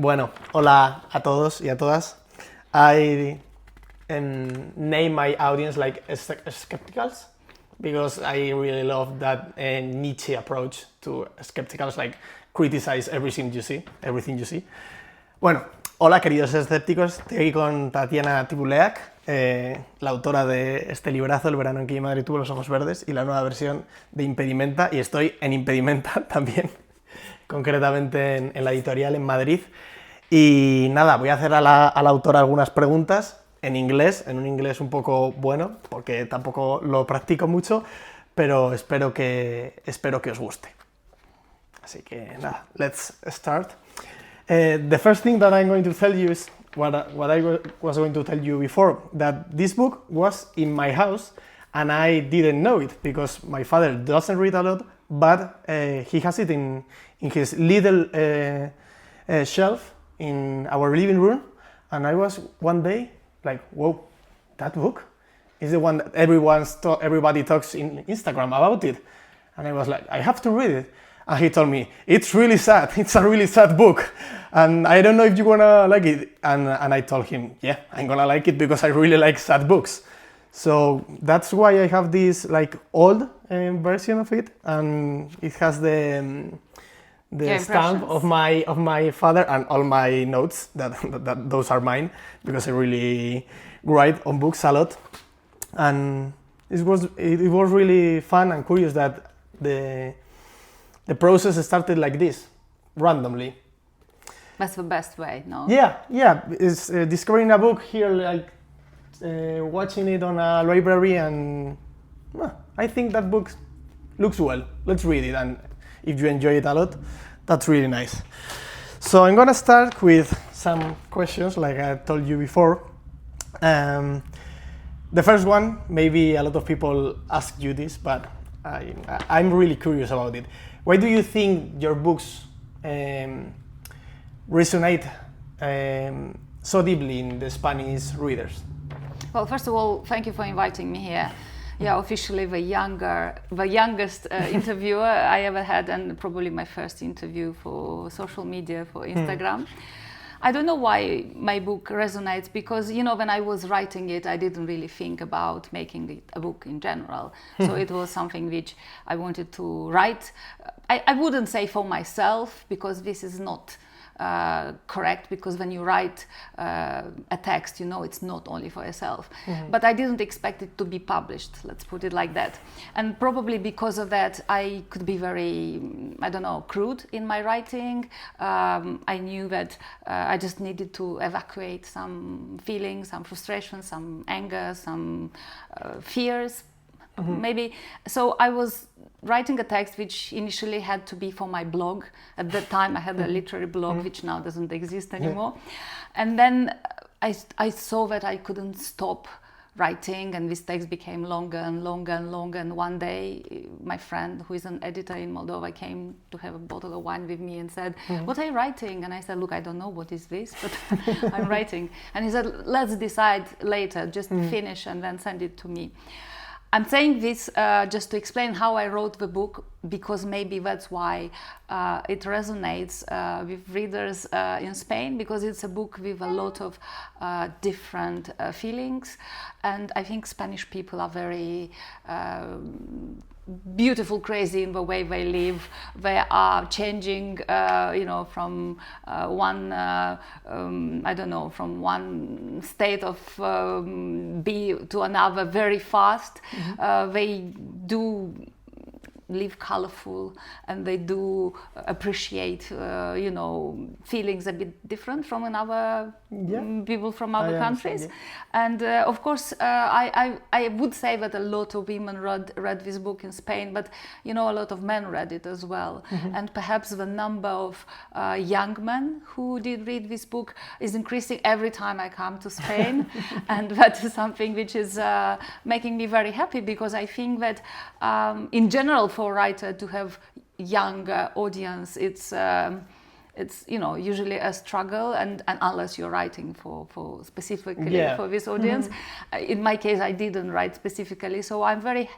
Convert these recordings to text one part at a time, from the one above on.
Bueno, hola a todos y a todas. I name my audience like skepticals because I really love that Nietzsche approach to skepticals, like criticize everything you see. Bueno, hola queridos escépticos, estoy aquí con Tatiana Tibuleac, la autora de este librazo, El verano, aquí, madre, tuvo, los ojos verdes, y la nueva versión de Impedimenta, y estoy en Impedimenta también, concretamente en la editorial en Madrid. Y nada, voy a hacer a la autora algunas preguntas en inglés, en un inglés un poco bueno, porque tampoco lo practico mucho, pero espero que os guste. Así que nada, let's start. The first thing that I'm going to tell you is what I was going to tell you before, that this book was in my house and I didn't know it because my father doesn't read a lot, but he has it in his little shelf in our living room, and I was one day like, whoa, that book is the one that everybody talks in Instagram about it, and I was like, I have to read it. And he told me, it's really sad, it's a really sad book, and I don't know if you're gonna like it. And I told him, yeah, I'm gonna like it because I really like sad books. So that's why I have this like old version of it, and it has the stamp of my father and all my notes that those are mine, because I really write on books a lot. And it was really fun and curious that the process started like this, randomly. That's the best way, no? Yeah, it's discovering a book here, like watching it on a library, and I think that book looks well, let's read it, and if you enjoy it a lot, that's really nice. So I'm gonna start with some questions like I told you before. The first one, maybe a lot of people ask you this, but I'm really curious about it. Why do you think your books resonate so deeply in the Spanish readers? Well, first of all, thank you for inviting me here. Yeah, officially the youngest interviewer I ever had, and probably my first interview for social media, for Instagram. I don't know why my book resonates, because, you know, when I was writing it, I didn't really think about making it a book in general. So it was something which I wanted to write. I wouldn't say for myself, because this is not correct, because when you write a text, you know, it's not only for yourself. But I didn't expect it to be published, let's put it like that. And probably because of that, I could be very, crude in my writing. I knew that I just needed to evacuate some feelings, some frustration, some anger, some fears. Maybe. So I was writing a text which initially had to be for my blog. At that time I had a literary blog which now doesn't exist anymore. And then I saw that I couldn't stop writing, and this text became longer and longer and longer. And one day my friend, who is an editor in Moldova, came to have a bottle of wine with me and said, what are you writing? And I said, look, I don't know what is this, but I'm writing. And he said, let's decide later, just finish and then send it to me. I'm saying this just to explain how I wrote the book, because maybe that's why it resonates with readers in Spain, because it's a book with a lot of different feelings. And I think Spanish people are very beautiful, crazy in the way they live. They are changing, from from one state of be to another very fast. They do live colorful, and they do appreciate, feelings a bit different from another people from other countries. And of course, I would say that a lot of women read this book in Spain, but a lot of men read it as well. And perhaps the number of young men who did read this book is increasing every time I come to Spain. And that is something which is making me very happy, because I think that in general, for a writer to have younger audience, it's usually a struggle, and unless you're writing for specifically for this audience. In my case, I didn't write specifically, so I'm very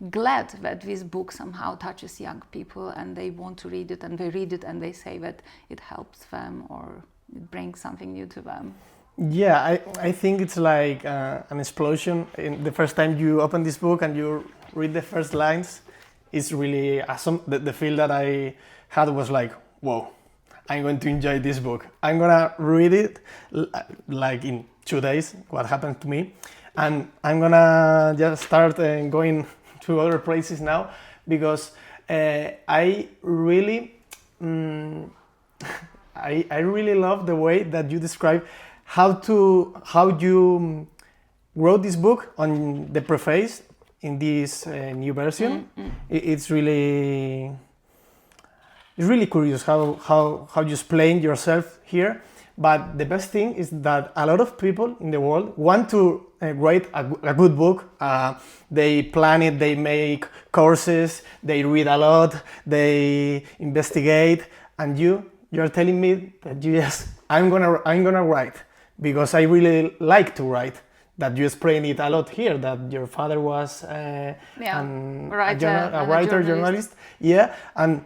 glad that this book somehow touches young people and they want to read it, and they read it and they say that it helps them or it brings something new to them. Yeah, I think it's like an explosion. In the first time you open this book and you read the first lines, it's really awesome. The feel that I had was like, whoa, I'm going to enjoy this book. I'm gonna read it like in 2 days, what happened to me. And I'm gonna just start going to other places now, because I really love the way that you describe how you wrote this book on the preface in this new version. It's really curious how you explain yourself here. But the best thing is that a lot of people in the world want to write a good book. They plan it, they make courses, they read a lot, they investigate, and you're telling me that I'm gonna write, because I really like to write. That you explain it a lot here, that your father was a writer, journalist. Yeah, and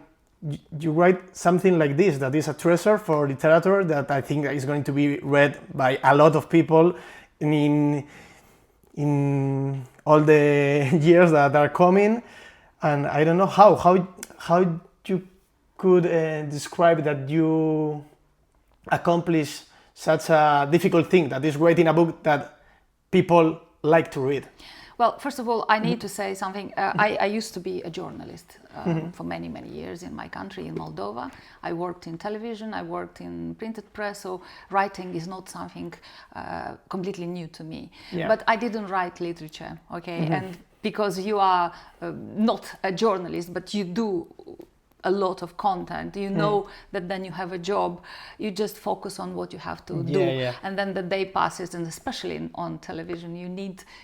you write something like this, that is a treasure for literature, that I think is going to be read by a lot of people in all the years that are coming. And I don't know how you could describe that you accomplish such a difficult thing, that is writing a book that people like to read. Well, first of all, I need to say something. I used to be a journalist for many, many years in my country, in Moldova. I worked in television, I worked in printed press, so writing is not something completely new to me. Yeah. But I didn't write literature, okay? And because you are not a journalist, but you do a lot of content, you know that then you have a job, you just focus on what you have to do, and then the day passes, and especially on television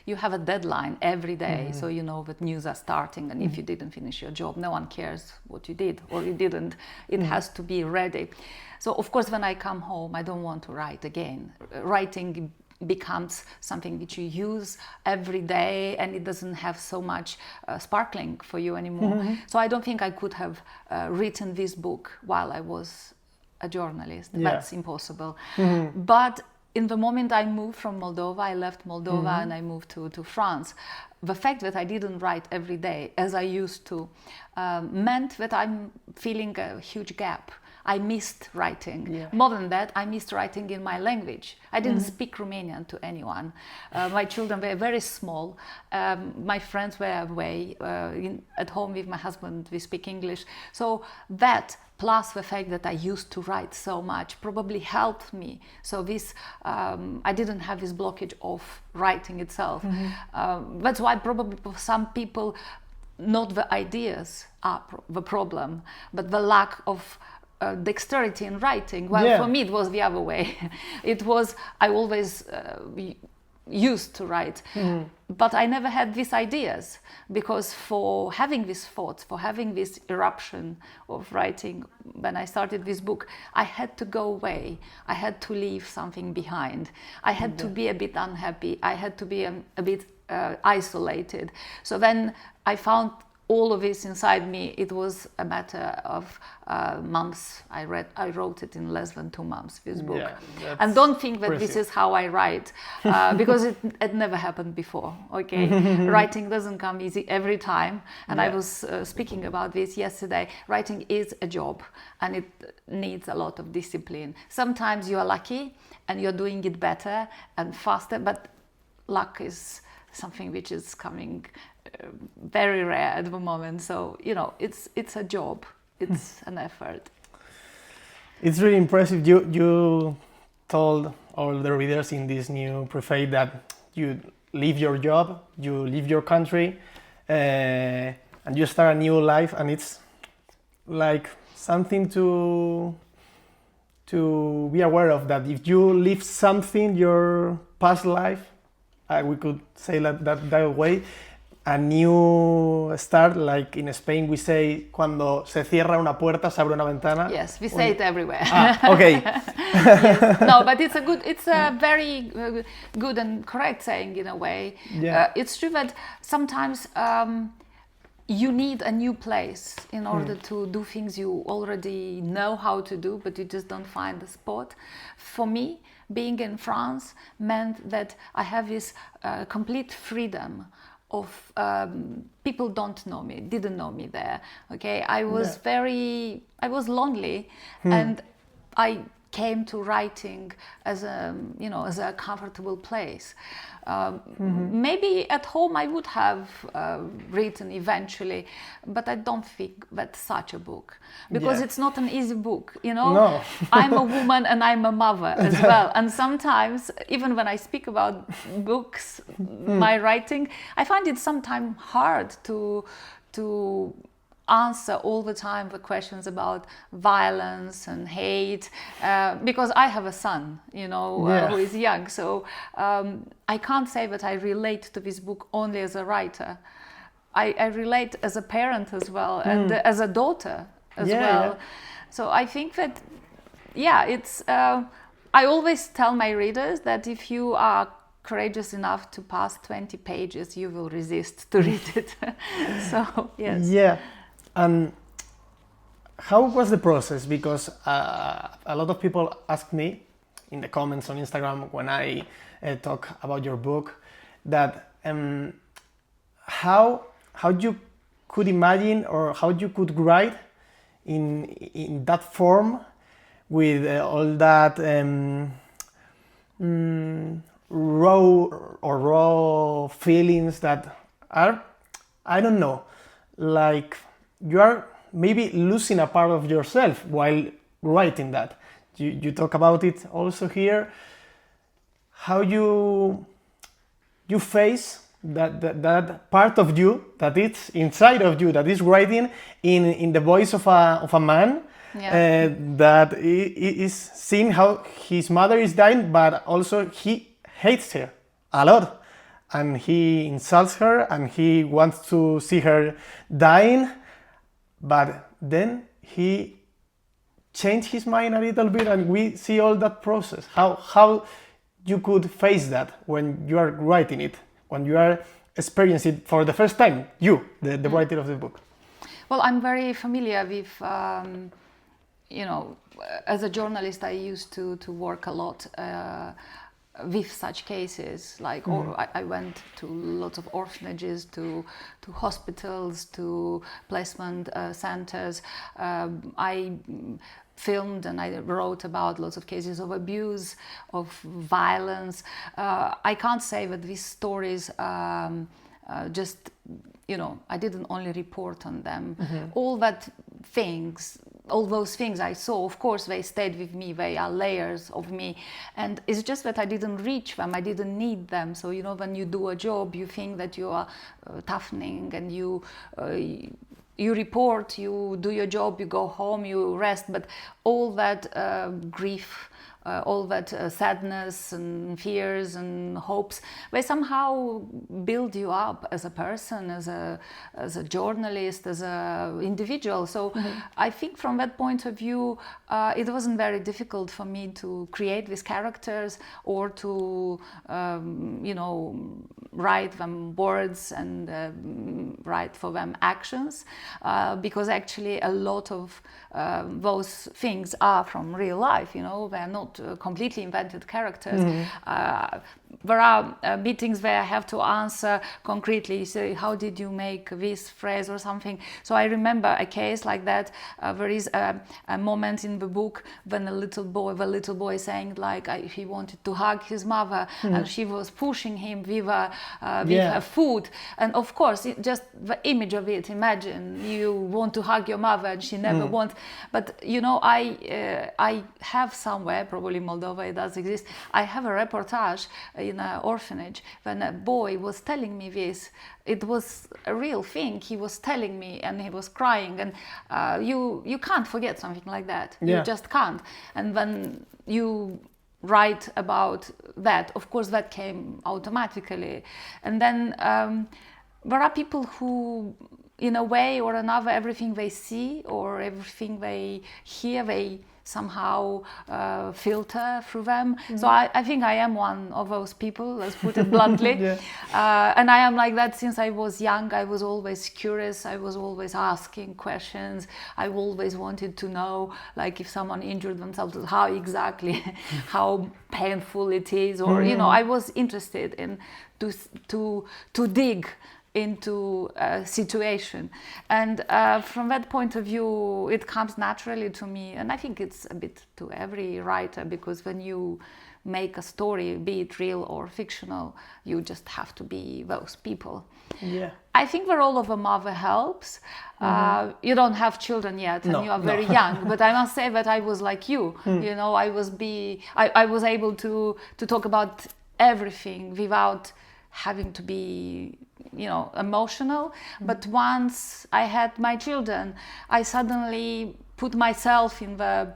you have a deadline every day, so you know that news are starting, and if you didn't finish your job, no one cares what you did or you didn't. It has to be ready. So of course when I come home, I don't want to write again. Writing becomes something which you use every day, and it doesn't have so much sparkling for you anymore. So I don't think I could have written this book while I was a journalist. That's impossible. But in the moment I moved from Moldova, I left Moldova and I moved to France. The fact that I didn't write every day as I used to meant that I'm feeling a huge gap. I missed writing. More than that, I missed writing in my language. I didn't speak Romanian to anyone. My children were very small. My friends were away. At home with my husband, we speak English. So that, plus the fact that I used to write so much, probably helped me. So this, I didn't have this blockage of writing itself. That's why probably for some people, not the ideas are the problem, but the lack of dexterity in writing. Well, for me it was the other way. It was, I always used to write, but I never had these ideas, because for having these thoughts, for having this eruption of writing, when I started this book, I had to go away. I had to leave something behind. I had to be a bit unhappy. I had to be a bit isolated. So then I found all of this inside me. It was a matter of months. I wrote it in less than 2 months, this book. And don't think that this is how I write, because it never happened before, okay? Writing doesn't come easy every time. And I was speaking about this yesterday. Writing is a job, and it needs a lot of discipline. Sometimes you are lucky and you're doing it better and faster, but luck is something which is coming very rare at the moment. So, you know, it's a job, it's an effort. It's really impressive. You told all the readers in this new preface that you leave your job, you leave your country, and you start a new life, and it's like something to be aware of, that if you leave something, your past life, we could say that way, a new start, like in Spain we say, cuando se cierra una puerta, se abre una ventana. Yes, we say it everywhere. Okay. Yes. No, but it's a very good and correct saying in a way. It's true that sometimes you need a new place in order to do things you already know how to do, but you just don't find the spot. For me, being in France meant that I have this complete freedom of people didn't know me there. Okay, I was I was lonely, and I came to writing as a comfortable place. Maybe at home I would have written eventually, but I don't think that's such a book, because it's not an easy book, No. I'm a woman and I'm a mother as well, and sometimes even when I speak about books, my writing, I find it sometimes hard to answer all the time the questions about violence and hate, because I have a son, who is young. So I can't say that I relate to this book only as a writer. I relate as a parent as well, and as a daughter as well. Yeah. So I think that, it's. I always tell my readers that if you are courageous enough to pass 20 pages, you will resist to read it. So yes. Yeah. And how was the process? Because a lot of people ask me in the comments on Instagram when I talk about your book, that how you could imagine or how you could write in that form with all that raw feelings that are, I don't know, like you are maybe losing a part of yourself while writing that. You talk about it also here, how you face that part of you that it's inside of you, that is writing in the voice of a man, that is seeing how his mother is dying, but also he hates her a lot, and he insults her and he wants to see her dying, but then he changed his mind a little bit, and we see all that process. How you could face that when you are writing it, when you are experiencing it for the first time, the writer of the book. Well, I'm very familiar with, as a journalist, I used to work a lot with such cases. Like, I went to lots of orphanages, to hospitals, to placement centers. I filmed and I wrote about lots of cases of abuse, of violence. I can't say that these stories just, I didn't only report on them. All those things I saw, of course, they stayed with me. They are layers of me. And it's just that I didn't reach them. I didn't need them. So, when you do a job, you think that you are toughening, and you report, you do your job, you go home, you rest. But all that grief, all that sadness and fears and hopes, they somehow build you up as a person, as a journalist, as an individual. So I think from that point of view, it wasn't very difficult for me to create these characters or to, write them words and write for them actions, because actually a lot of those things are from real life. They're not completely invented characters. There are meetings where I have to answer concretely, say, how did you make this phrase or something? So I remember a case like that. There is a moment in the book when the little boy saying, like, he wanted to hug his mother, and she was pushing him with her foot. And of course, just the image of it, imagine you want to hug your mother and she never wants. But, I have somewhere, probably Moldova, it does exist, I have a reportage in an orphanage when a boy was telling me this. It was a real thing. He was telling me, and he was crying, and you can't forget something like that. You just can't. And when you write about that, of course that came automatically. And then there are people who, in a way or another, everything they see or everything they hear, they somehow filter through them. So I think I am one of those people, let's put it bluntly. And I am like that since I was young. I was always curious. I was always asking questions. I always wanted to know, like, if someone injured themselves, how exactly, how painful it is, or you know, I was interested in to dig into a situation, and from that point of view it comes naturally to me, and I think it's a bit to every writer, because when you make a story, be it real or fictional, you just have to be those people. I think the role of a mother helps. You don't have children yet, and you are very young, but I must say that I was like you. You know, I was able to talk about everything without having to be, you know, emotional. But once I had my children, I suddenly put myself in the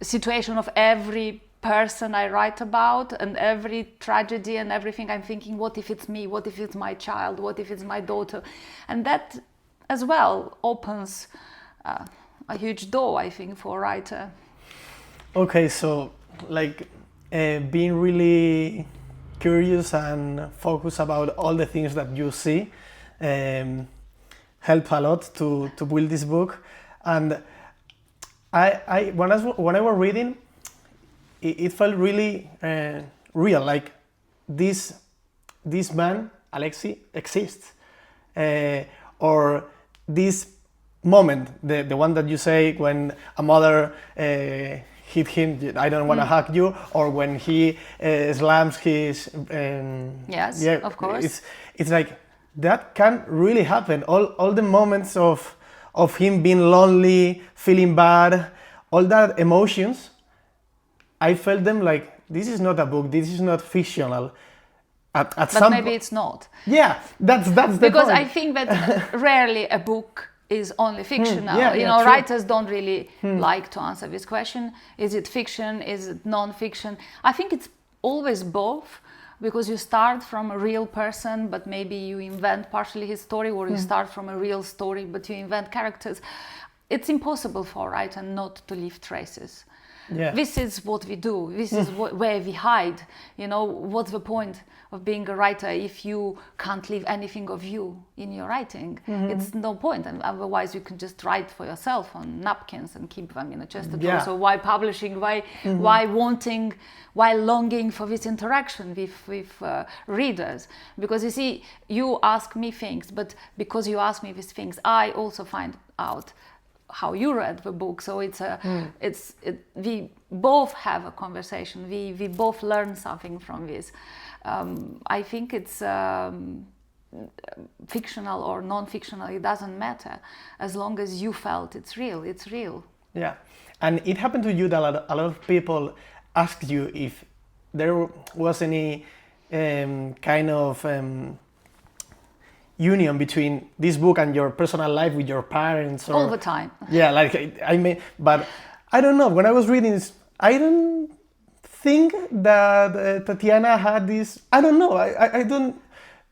situation of every person I write about, and every tragedy and everything. I'm thinking, what if it's me? What if it's my child? What if it's my daughter? And that as well opens a huge door, I think, for a writer. Okay, so like being really curious and focused about all the things that you see helped a lot to build this book. And when I was reading, it felt really real, like this man, Alexei, exists, or this moment, the one that you say when a mother hit him, I don't want to hug you, or when he slams his yes, of course, it's like that can really happen. All the moments of him being lonely, feeling bad, all that emotions, I felt them like, this is not a book, this is not fictional. But maybe it's not. Yeah, that's the because point. I think that rarely a book is only fictional. Yeah, you know, true. writers don't really like to answer this question. Is it fiction? Is it non-fiction? I think it's always both, because you start from a real person, but maybe you invent partially his story, or you start from a real story, but you invent characters. It's impossible for a writer not to leave traces. Yeah. This is what we do. This is where we hide. You know, what's the point of being a writer if you can't leave anything of you in your writing? It's no point, and otherwise you can just write for yourself on napkins and keep them in a chest of drawers. So why publishing? Why wanting? Why longing for this interaction with readers? Because you see, you ask me things, but because you ask me these things, I also find out how you read the book. So we both have a conversation. We both learn something from this. I think it's fictional or non-fictional. It doesn't matter, as long as you felt it's real. It's real. Yeah, and it happened to you that a lot of people asked you if there was any kind of union between this book and your personal life with your parents, or all the time. Yeah, like I mean, but I don't know. When I was reading this, I don't think that Tatiana had this. I don't know. I don't,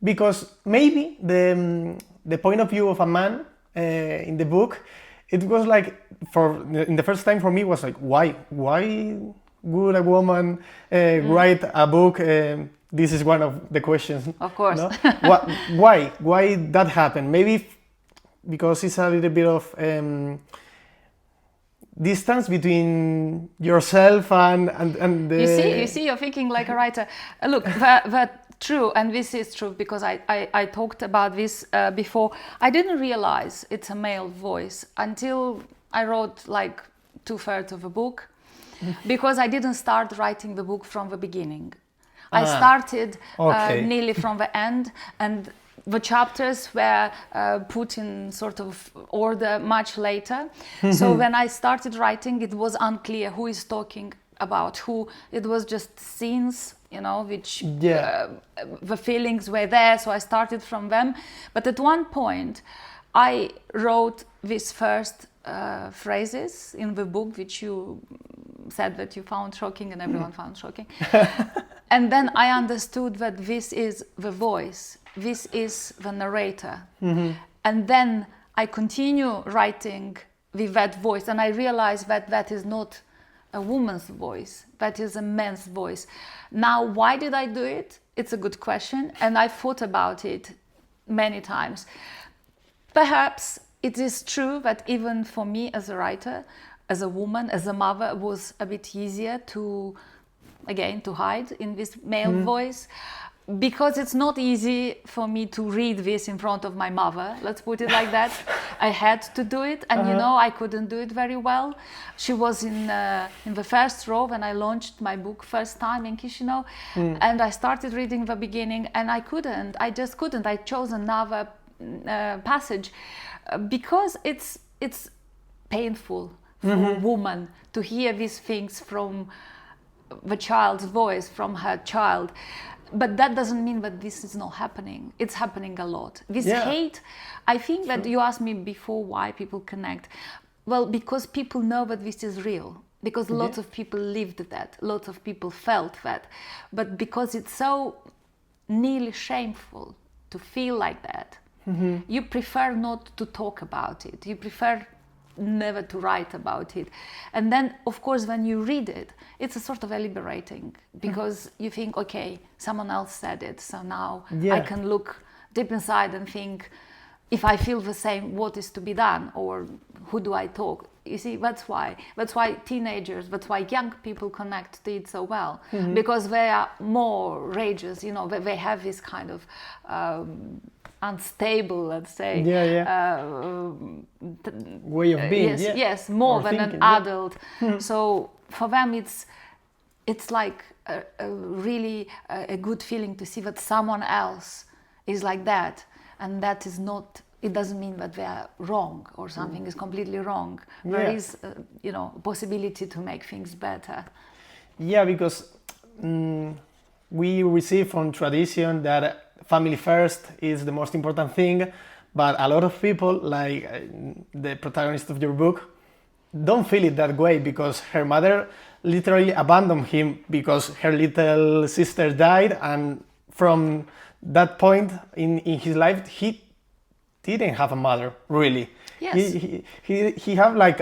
because maybe the point of view of a man in the book, it was like in the first time for me was like, why would a woman write a book? This is one of the questions. Of course. No? Why that happened? Maybe because it's a little bit of distance between yourself and the... You see, you're thinking like a writer. Look, that true, and this is true, because I talked about this before. I didn't realize it's a male voice until I wrote like 2/3 of a book, because I didn't start writing the book from the beginning. I started nearly from the end, and the chapters were put in sort of order much later. So when I started writing, it was unclear who is talking about who. It was just scenes, you know, which the feelings were there, so I started from them. But at one point, I wrote these first phrases in the book, which you said that you found shocking and everyone found shocking. And then I understood that this is the voice, this is the narrator. And then I continue writing with that voice, and I realized that that is not a woman's voice, that is a man's voice. Now, why did I do it? It's a good question, and I thought about it many times. Perhaps it is true that even for me as a writer, as a woman, as a mother, it was a bit easier to hide in this male voice, because it's not easy for me to read this in front of my mother, let's put it like that. I had to do it, and I couldn't do it very well. She was in the first row when I launched my book first time in Chisinau, and I started reading the beginning, and I just couldn't. I chose another passage because it's painful for a woman to hear these things from the child's voice, from her child. But that doesn't mean that this is not happening. It's happening a lot. This hate, I think that you asked me before why people connect. Well, because people know that this is real. Because lots of people lived that. Lots of people felt that. But because it's so nearly shameful to feel like that, you prefer not to talk about it. You prefer never to write about it. And then, of course, when you read it, it's a sort of liberating, because you think, okay, someone else said it, so now I can look deep inside and think, if I feel the same, what is to be done, or who do I talk? You see, that's why teenagers, that's why young people connect to it so well, because they are more rageous, they have this kind of unstable, let's say, way of being, yes, more than thinking, an adult. So for them, it's like a really a good feeling to see that someone else is like that, and that is not. It doesn't mean that they are wrong or something is completely wrong. There is, a possibility to make things better. Yeah, because we receive from tradition that family first is the most important thing, but a lot of people, like the protagonist of your book, don't feel it that way, because her mother literally abandoned him because her little sister died, and from that point in his life, he didn't have a mother, really. Yes. He have like,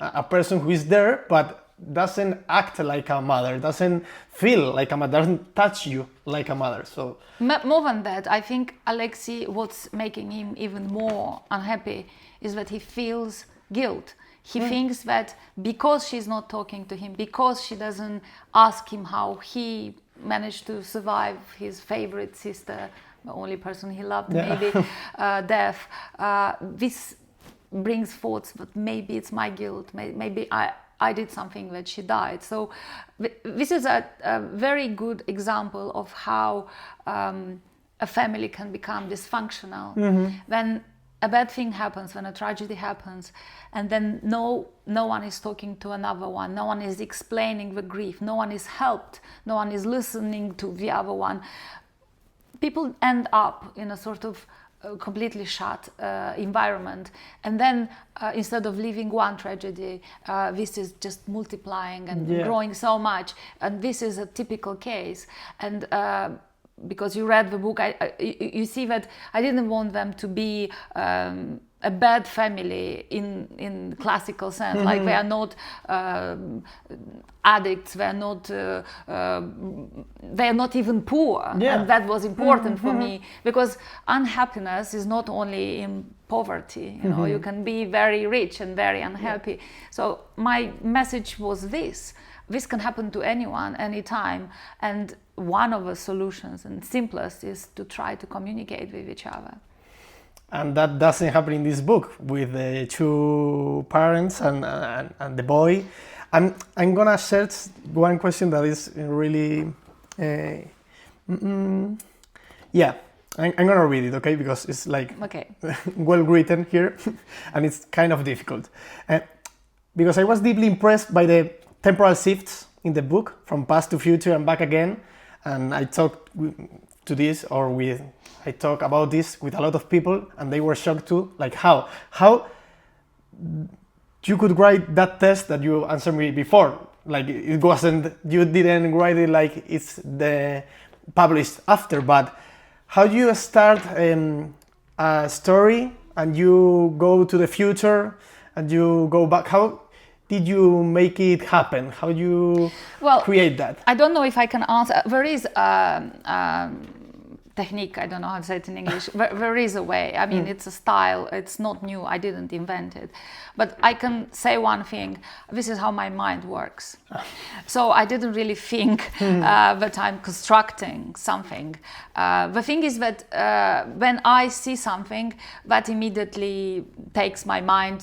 a person who is there, but doesn't act like a mother, doesn't feel like a mother, doesn't touch you like a mother. So more than that, I think Alexei, what's making him even more unhappy is that he feels guilt. He thinks that because she's not talking to him, because she doesn't ask him how he managed to survive his favorite sister, the only person he loved, maybe, death, this brings thoughts that maybe it's my guilt, maybe I did something that she died. So this is a very good example of how a family can become dysfunctional. When a bad thing happens, when a tragedy happens, and then no one is talking to another one, no one is explaining the grief, no one is helped, no one is listening to the other one. People end up in a sort of completely shut environment, and then instead of leaving one tragedy, this is just multiplying and growing so much, and this is a typical case. And because you read the book, you see that I didn't want them to be a bad family in classical sense. Like they are not addicts, they are not even poor, and that was important for me, because unhappiness is not only in poverty. You can be very rich and very unhappy. So my message was this can happen to anyone, anytime, and one of the solutions, and simplest, is to try to communicate with each other. And that doesn't happen in this book with the two parents and the boy. I'm gonna search one question that is really, I'm gonna read it, okay? Because it's like well written here, and it's kind of difficult. Because I was deeply impressed by the temporal shifts in the book, from past to future and back again. And I talked I talk about this with a lot of people, and they were shocked too. Like how you could write that test that you answered me before. Like you didn't write it like it's the published after, but how do you start a story and you go to the future and you go back? How did you make it happen? How you create that? I don't know if I can answer. There is technique, I don't know how to say it in English. There is a way. I mean, it's a style. It's not new. I didn't invent it. But I can say one thing. This is how my mind works. So I didn't really think that I'm constructing something. The thing is that when I see something, that immediately takes my mind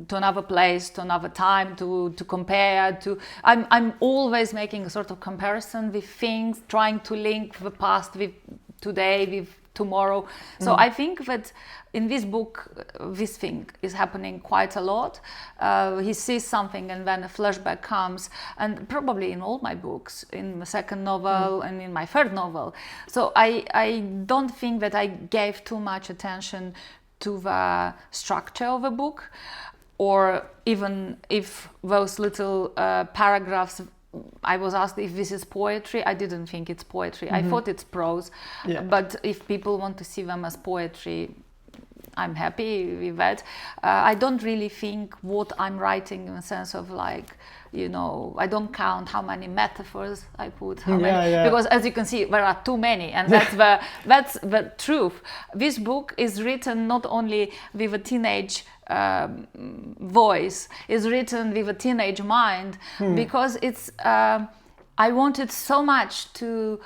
to another place, to another time, to compare. I'm always making a sort of comparison with things, trying to link the past with today, with tomorrow. So I think that in this book, this thing is happening quite a lot. He sees something and then a flashback comes, and probably in all my books, in the second novel and in my third novel. So I don't think that I gave too much attention to the structure of a book, or even if those little paragraphs, I was asked if this is poetry. I didn't think it's poetry. I thought it's prose. Yeah. But if people want to see them as poetry, I'm happy with that. I don't really think what I'm writing in the sense of like, you know, I don't count how many metaphors I put, because as you can see, there are too many, and that's the truth. This book is written not only with a teenage voice, is written with a teenage mind, because it's I wanted so much to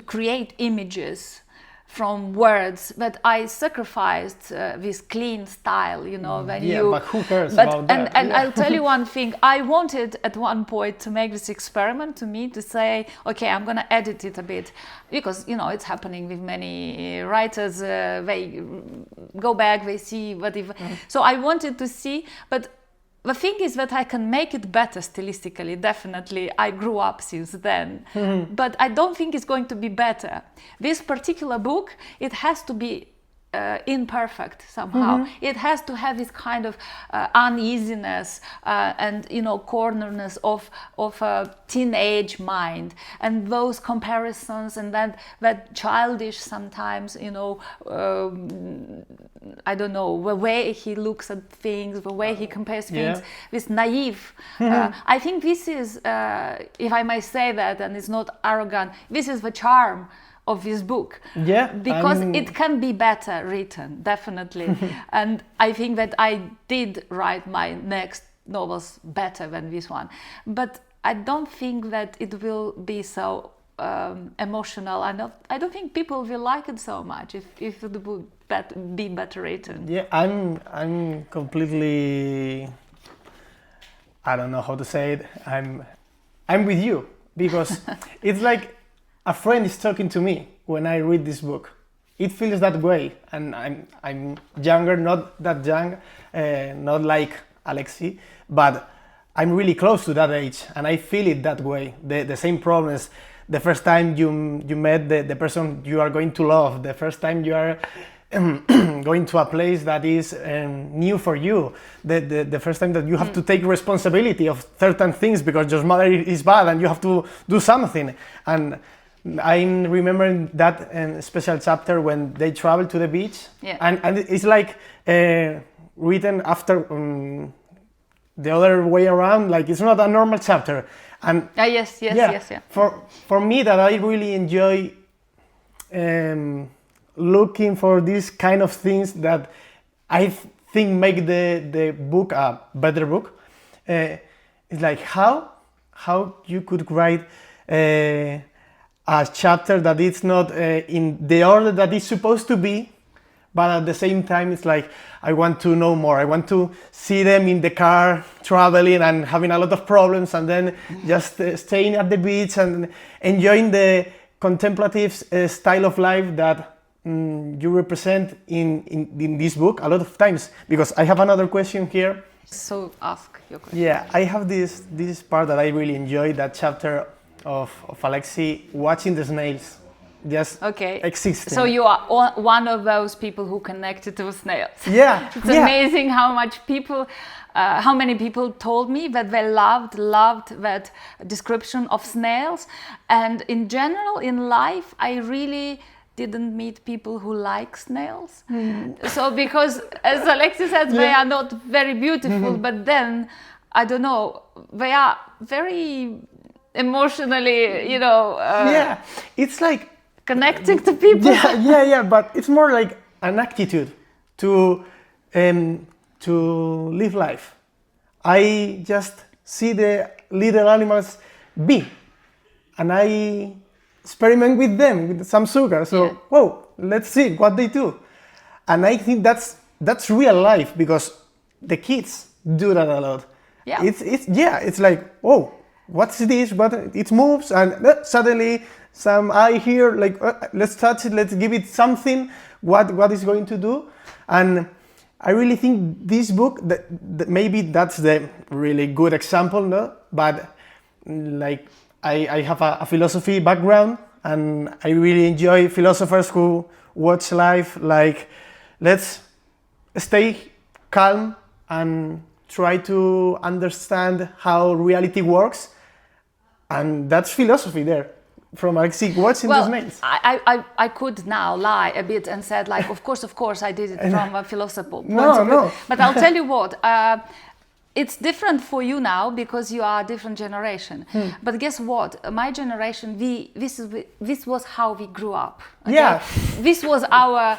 create images from words that I sacrificed this clean style, you know. When but who cares about that? And I'll tell you one thing. I wanted at one point to make this experiment to say, okay, I'm going to edit it a bit, because, you know, it's happening with many writers. They go back, they see what if. So I wanted to see, but the thing is that I can make it better stylistically, definitely. I grew up since then. But I don't think it's going to be better. This particular book, it has to be imperfect somehow. It has to have this kind of uneasiness and, you know, cornerness of a teenage mind, and those comparisons, and that childish sometimes, you know, I don't know, the way he looks at things, the way he compares things, this naive. I think this is, if I may say that, and it's not arrogant, this is the charm of this book, because it can be better written, definitely. And I think that I did write my next novels better than this one, but I don't think that it will be so emotional. I don't think people will like it so much if it would be better written. I'm completely, I don't know how to say it, I'm with you, because it's like a friend is talking to me when I read this book. It feels that way, and I'm younger, not that young, not like Alexi, but I'm really close to that age, and I feel it that way. The same problems. The first time you met the person you are going to love, the first time you are going to a place that is new for you, the first time that you have to take responsibility of certain things because your mother is bad and you have to do something. And I'm remembering that special chapter when they travel to the beach, and it's like written after the other way around, like it's not a normal chapter. And yes. For me, that I really enjoy looking for these kind of things that I think make the book a better book. It's like how you could write a chapter that it's not in the order that it's supposed to be, but at the same time it's like I want to know more. I want to see them in the car traveling and having a lot of problems, and then just staying at the beach and enjoying the contemplative style of life that you represent in this book a lot of times. Because I have another question here. So ask your question. Yeah, I have this part that I really enjoy, that chapter of Alexi watching the snails just existing. So you are one of those people who connected to snails. Yeah. It's amazing how many people told me that they loved that description of snails. And in general, in life, I really didn't meet people who like snails. So because, as Alexi said, they are not very beautiful, but then I don't know, they are very emotionally, it's like connecting to people. Yeah, but it's more like an attitude to live life. I just see the little animals be, and I experiment with them with some sugar. So, whoa, let's see what they do. And I think that's real life, because the kids do that a lot. Yeah. It's like, oh, what's this? But it moves, and suddenly some eye here, like, let's touch it, let's give it something. What is going to do? And I really think this book, that maybe that's the really good example, no? But like, I have a philosophy background, and I really enjoy philosophers who watch life like, let's stay calm and try to understand how reality works. And that's philosophy there. From Alexei, what's in those names? I could now lie a bit and said, like, of course I did it from a philosophical point No, of view. no. But I'll tell you what, it's different for you now because you are a different generation. But guess what? My generation, this was how we grew up. Okay? Yeah. This was our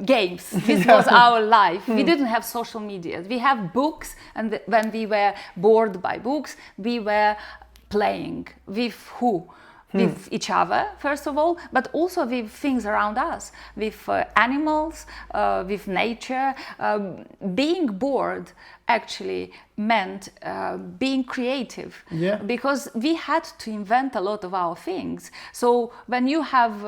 games. This was our life. We didn't have social media. We have books, and when we were bored by books, we were playing with who? With each other, first of all, but also with things around us, with animals, with nature. Being bored actually meant being creative, because we had to invent a lot of our things. So when you have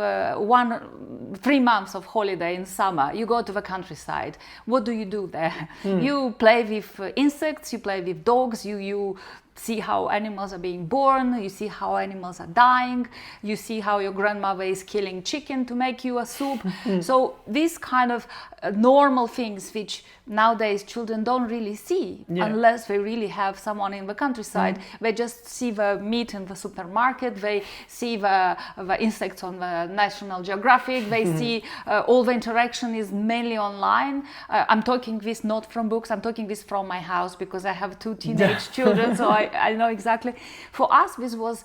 3 months of holiday in summer, you go to the countryside. What do you do there? You play with insects, you play with dogs, you see how animals are being born, you see how animals are dying, you see how your grandmother is killing chicken to make you a soup. So these kind of normal things which nowadays children don't really see unless they really have someone in the countryside. They just see the meat in the supermarket, they see the insects on the National Geographic, they see all the interaction is mainly online. I'm talking this not from books, I'm talking this from my house, because I have 2 teenage children, so I know exactly. For us, this was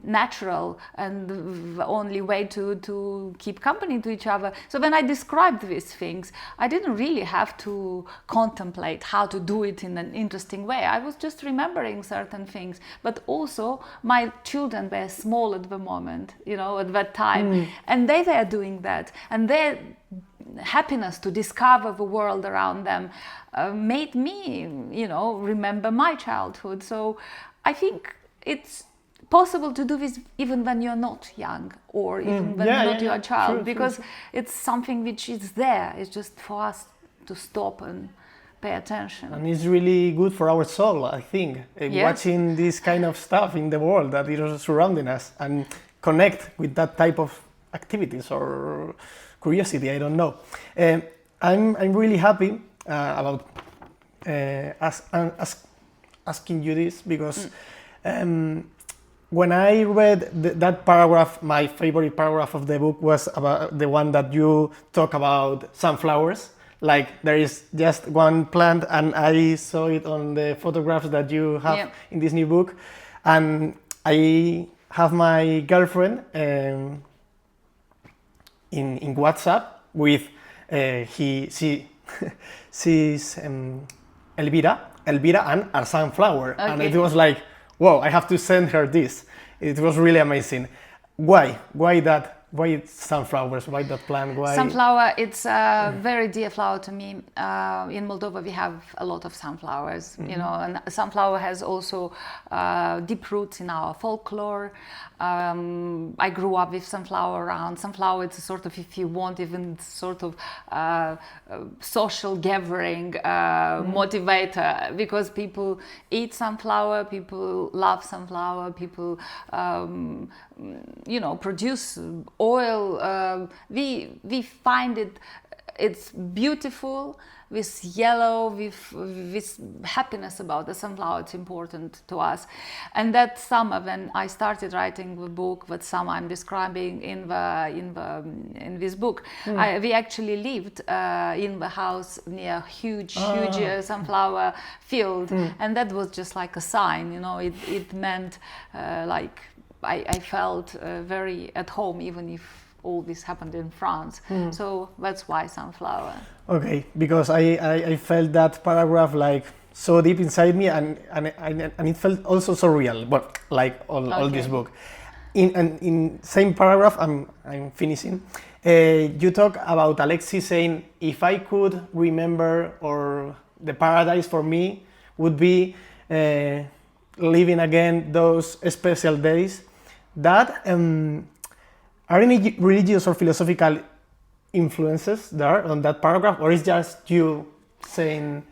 natural and the only way to keep company to each other. So when I described these things, I didn't really have to contemplate how to do it in an interesting way. I was just remembering certain things. But also, my children were small at the moment, at that time, and they were doing that. And their happiness to discover the world around them made me, remember my childhood. So I think it's possible to do this even when you're not young, or even when you're a child, true, because true. it's something which is there. It's just for us to stop and pay attention. And it's really good for our soul, I think, watching this kind of stuff in the world that is surrounding us, and connect with that type of activities or curiosity, I don't know. I'm really happy about asking you this, because when I read that paragraph, my favorite paragraph of the book was about the one that you talk about sunflowers. Like, there is just one plant, and I saw it on the photographs that you have in this new book. And I have my girlfriend in WhatsApp with she's Elvira and our sunflower. Okay. And it was like, whoa, I have to send her this. It was really amazing. Why that? Why it's sunflowers? Why that plant? Why? Sunflower, it's a very dear flower to me. In Moldova, we have a lot of sunflowers, and sunflower has also deep roots in our folklore. I grew up with sunflower around. Sunflower, it's a sort of, if you want, even sort of social gathering motivator, because people eat sunflower, people love sunflower, people, produce oil. We find it it's beautiful, with yellow, with happiness about the sunflower. It's important to us. And that summer, when I started writing the book, that summer I'm describing in this book, we actually lived in the house near huge sunflower field, and that was just like a sign, you know. It meant like I felt very at home, even if all this happened in France. So that's why sunflower. Okay, because I felt that paragraph like so deep inside me, and it felt also so real. But like all this book, in same paragraph, I'm finishing. You talk about Alexis saying, if I could remember, or the paradise for me would be living again those special days. That are any religious or philosophical influences there on that paragraph, or is just you saying?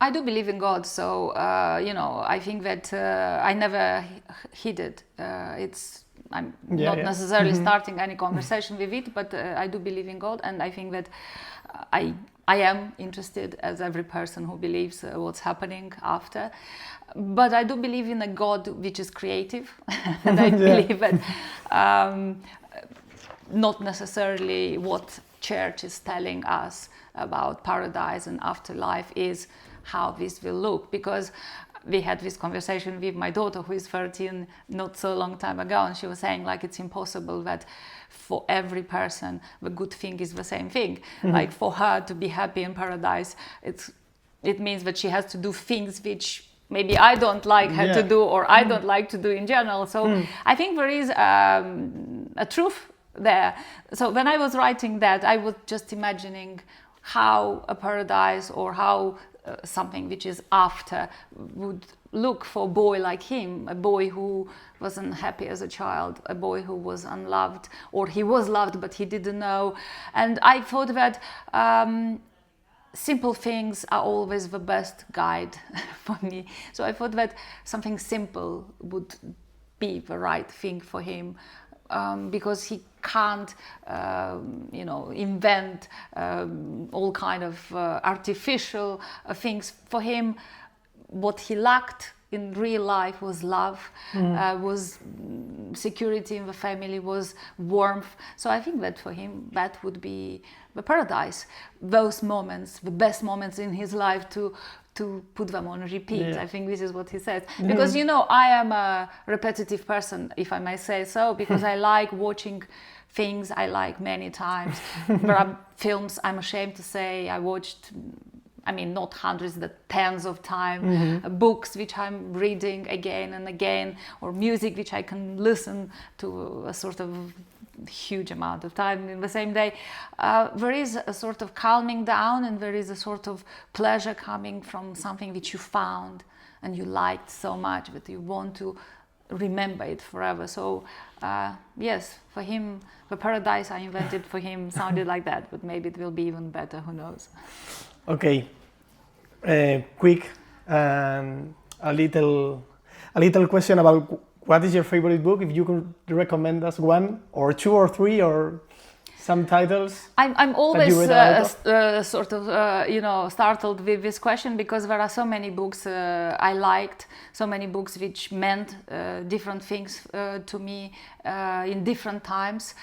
I do believe in God, so you know, I think that I never hid it. I'm not necessarily starting any conversation with it, but I do believe in God, and I think that I am interested, as every person who believes what's happening after. But I do believe in a God which is creative, and I believe that not necessarily what church is telling us about paradise and afterlife is how this will look, because we had this conversation with my daughter, who is 13, not so long time ago, and she was saying like it's impossible that for every person the good thing is the same thing. Like for her to be happy in paradise, it means that she has to do things which maybe I don't like her to do, or I don't like to do in general. So I think there is a truth there. So when I was writing that, I was just imagining how a paradise, or how something which is after, would look for a boy like him, a boy who wasn't happy as a child, a boy who was unloved, or he was loved but he didn't know. And I thought that simple things are always the best guide for me. So I thought that something simple would be the right thing for him, because he can't, you know, invent all kind of artificial things. For him, what he lacked in real life was love, was security in the family, was warmth. So I think that for him, that would be the paradise. Those moments, the best moments in his life, to put them on repeat. I think this is what he says. Because, you know, I am a repetitive person, if I may say so, because I like watching things I like many times. There are films, I'm ashamed to say, I watched, I mean, not hundreds, but tens of times, books which I'm reading again and again, or music which I can listen to a sort of huge amount of time in the same day. There is a sort of calming down, and there is a sort of pleasure coming from something which you found and you liked so much that you want to remember it forever. So yes, for him, the paradise I invented for him sounded like that, but maybe it will be even better, who knows. Okay, quick, a little question about what is your favorite book, if you could recommend us one, or two or three, or some titles? I'm always sort of, you know, startled with this question, because there are so many books I liked, so many books which meant different things to me in different times.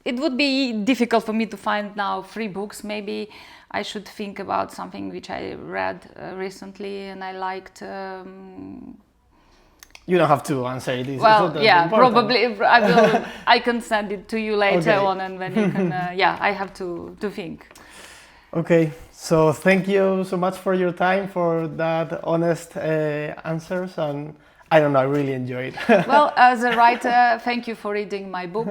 It would be difficult for me to find now 3 books. Maybe I should think about something which I read recently and I liked. You don't have to answer it. Well, yeah, probably I will. I can send it to you later on, and then you can. Yeah, I have to think. Okay, so thank you so much for your time, for that honest answers, and I don't know, I really enjoyed it. Well, as a writer, thank you for reading my book,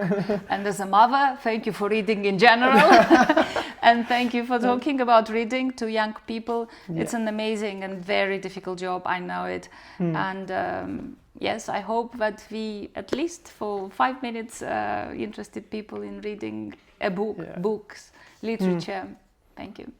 and as a mother, thank you for reading in general, and thank you for talking about reading to young people. It's an amazing and very difficult job, I know it, and yes, I hope that we, at least for 5 minutes, interested people in reading a book, books, literature. Thank you.